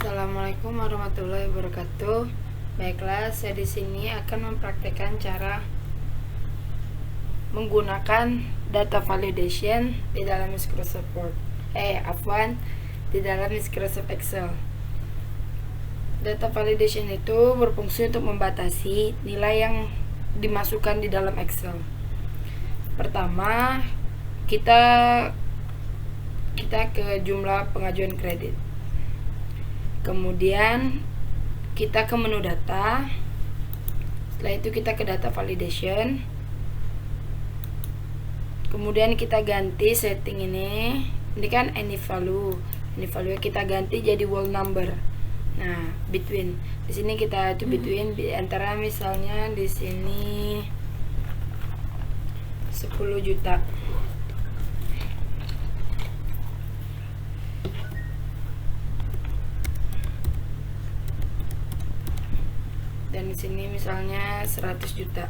Assalamualaikum warahmatullahi wabarakatuh. Baiklah, saya di sini akan mempraktekkan cara menggunakan data validation di dalam Microsoft Word. Di dalam Microsoft Excel. Data validation itu berfungsi untuk membatasi nilai yang dimasukkan di dalam Excel. Pertama, kita ke jumlah pengajuan kredit. Kemudian kita ke menu data. Setelah itu kita ke data validation. Kemudian kita ganti setting ini. Ini kan any value. Any value kita ganti jadi whole number. Nah, between. Di sini kita itu between di antara, misalnya di sini 10 juta. Dan di sini misalnya 100 juta.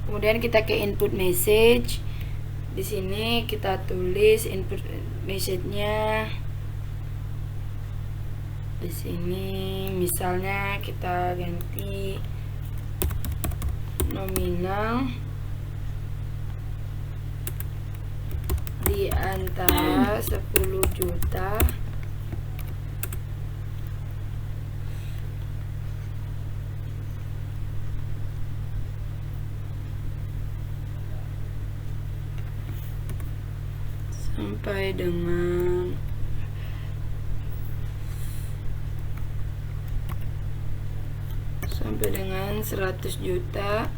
Kemudian kita ke input message. Di sini kita tulis input message-nya. Di sini misalnya kita ganti nominal di antara 10 juta sampai dengan sampai dengan 100 juta.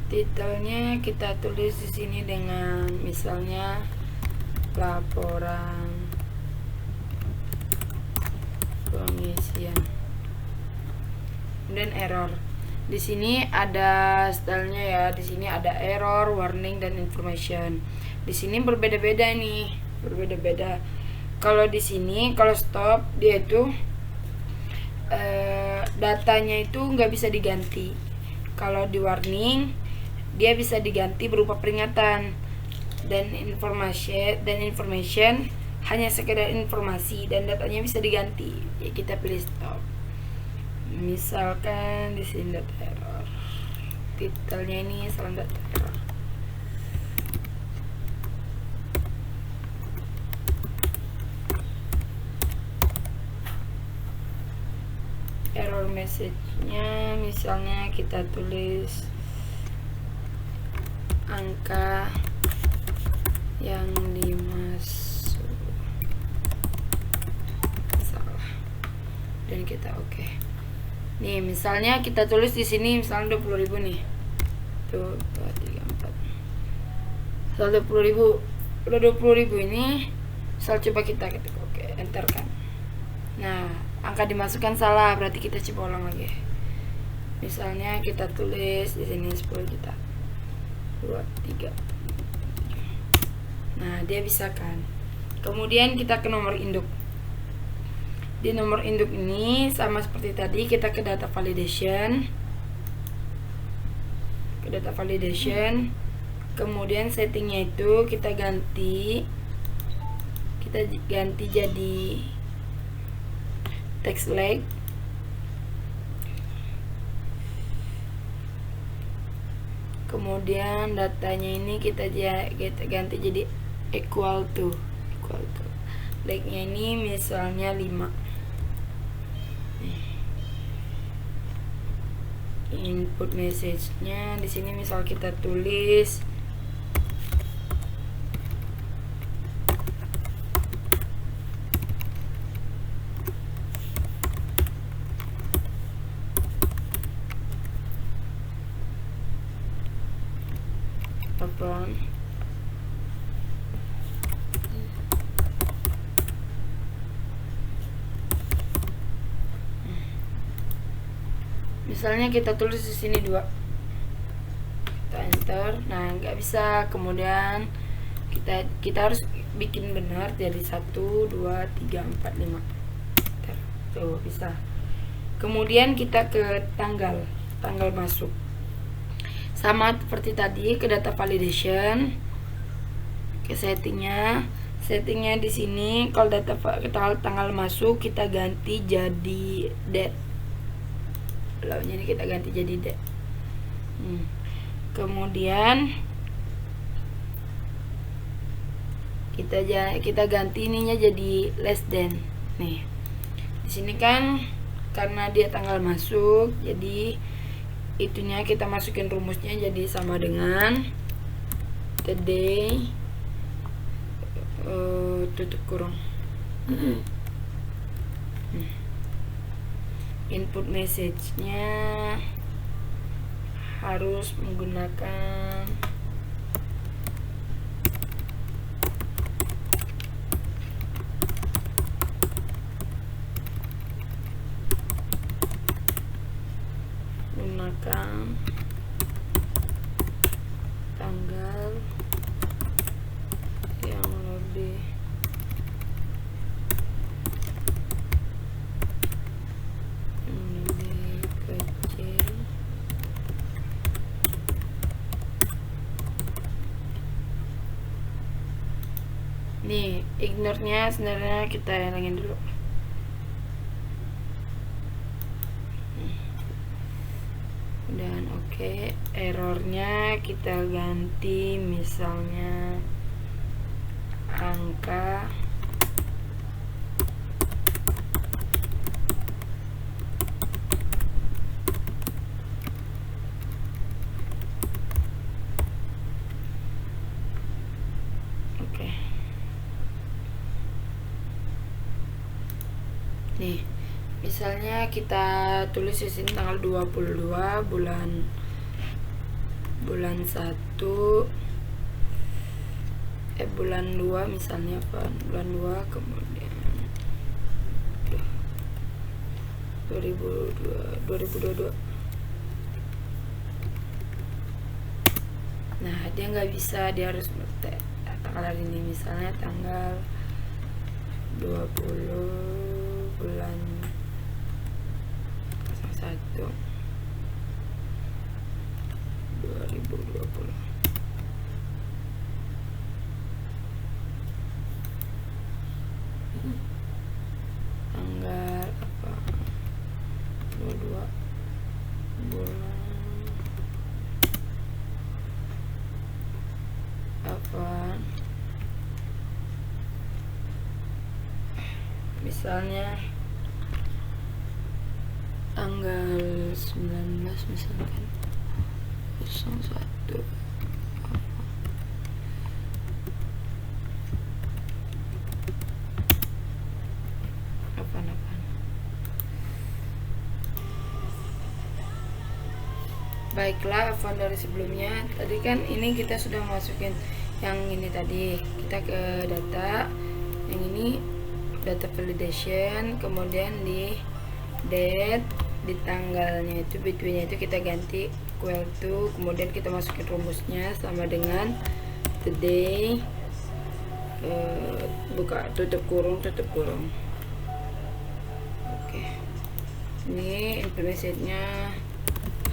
Titelnya kita tulis di sini dengan misalnya laporan pengisian. Kemudian error. Di sini ada stylenya ya. Di sini ada error, warning, dan information. Di sini berbeda-beda nih, berbeda-beda. Kalau di sini, kalau stop, dia itu datanya itu nggak bisa diganti. Kalau di warning, dia bisa diganti berupa peringatan. Dan information hanya sekedar informasi, dan datanya bisa diganti. Ya, kita pilih stop. Misalkan di sini data error, titelnya ini salam data error. Error message-nya misalnya kita tulis angka yang dimasuk salah, dan kita oke. Nih, misalnya kita tulis di sini misalnya 20.000 nih. Tuh, 2, 3, 4. Misal 20.000. Udah 20.000 ini, misal coba kita ketik oke, enter kan. Nah, angka dimasukkan salah, berarti kita coba ulang lagi. Misalnya kita tulis di sini 10 juta. 2, 3. Nah, dia bisa kan. Kemudian kita ke nomor induk. Di nomor induk ini sama seperti tadi, kita ke data validation. Kemudian settingnya itu kita ganti jadi text leg. Kemudian datanya ini kita ganti jadi equal to. Legnya ini misalnya 5. Input message-nya di sini misal kita tulis apa? Misalnya kita tulis di sini 2. Kita enter. Nah, nggak bisa. Kemudian kita harus bikin benar jadi 1, 2, 3, 4, 5. Tuh bisa. Kemudian kita ke tanggal masuk. Sama seperti tadi, ke data validation, ke settingnya di sini. Kalau tanggal masuk kita ganti jadi date. Lalu ini kita ganti jadi date. Kemudian kita ganti ininya jadi less than. Nih, di sini kan karena dia tanggal masuk, jadi itunya kita masukin rumusnya jadi sama dengan today tutup kurung. Input message-nya harus menggunakan tanggal yang lebih kecil. Nih, ignore-nya sebenarnya kita hilangin dulu. Dan oke, errornya kita ganti misalnya angka nih, misalnya kita tulis di sini tanggal 22 bulan 1 bulan 2 misalnya apa, bulan 2 kemudian 2022. Nah, dia nggak bisa, dia harus tanggal hari ini, misalnya tanggal 20 bulan 1 2020. Tanggal apa, 22 bulan apa, misalnya tanggal 19 misalkan 01 apa. Baiklah, Afwan dari sebelumnya tadi kan ini kita sudah masukin yang ini tadi, kita ke data yang ini, data validation, kemudian di date, di tanggalnya itu between-nya itu kita ganti equal to, kemudian kita masukin rumusnya sama dengan today buka tutup kurung. Oke, ini informasinya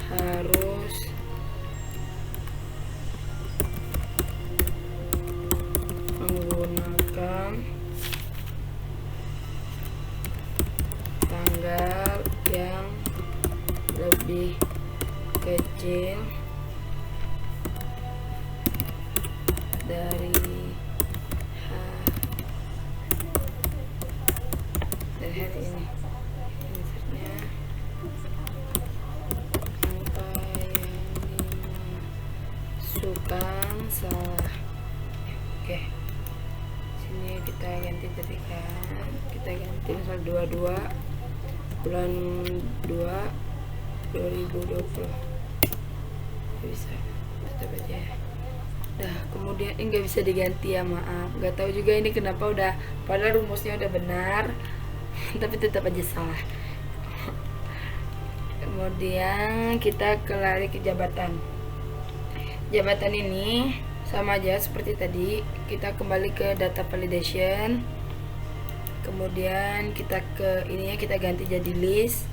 harus menggunakan tanggal yang lebih kecil dari hari ini. Misalnya angka yang dimasukkan salah. Oke, sini kita ganti tadi kan, kita ganti misal 22 bulan 2 2020. Bisa tetap aja. Nah, kemudian ini nggak bisa diganti ya, maaf, nggak tahu juga ini kenapa, udah padahal rumusnya udah benar tapi tetap aja salah. Kemudian kita lari ke jabatan ini sama aja seperti tadi, kita kembali ke data validation, kemudian kita ke ininya kita ganti jadi list.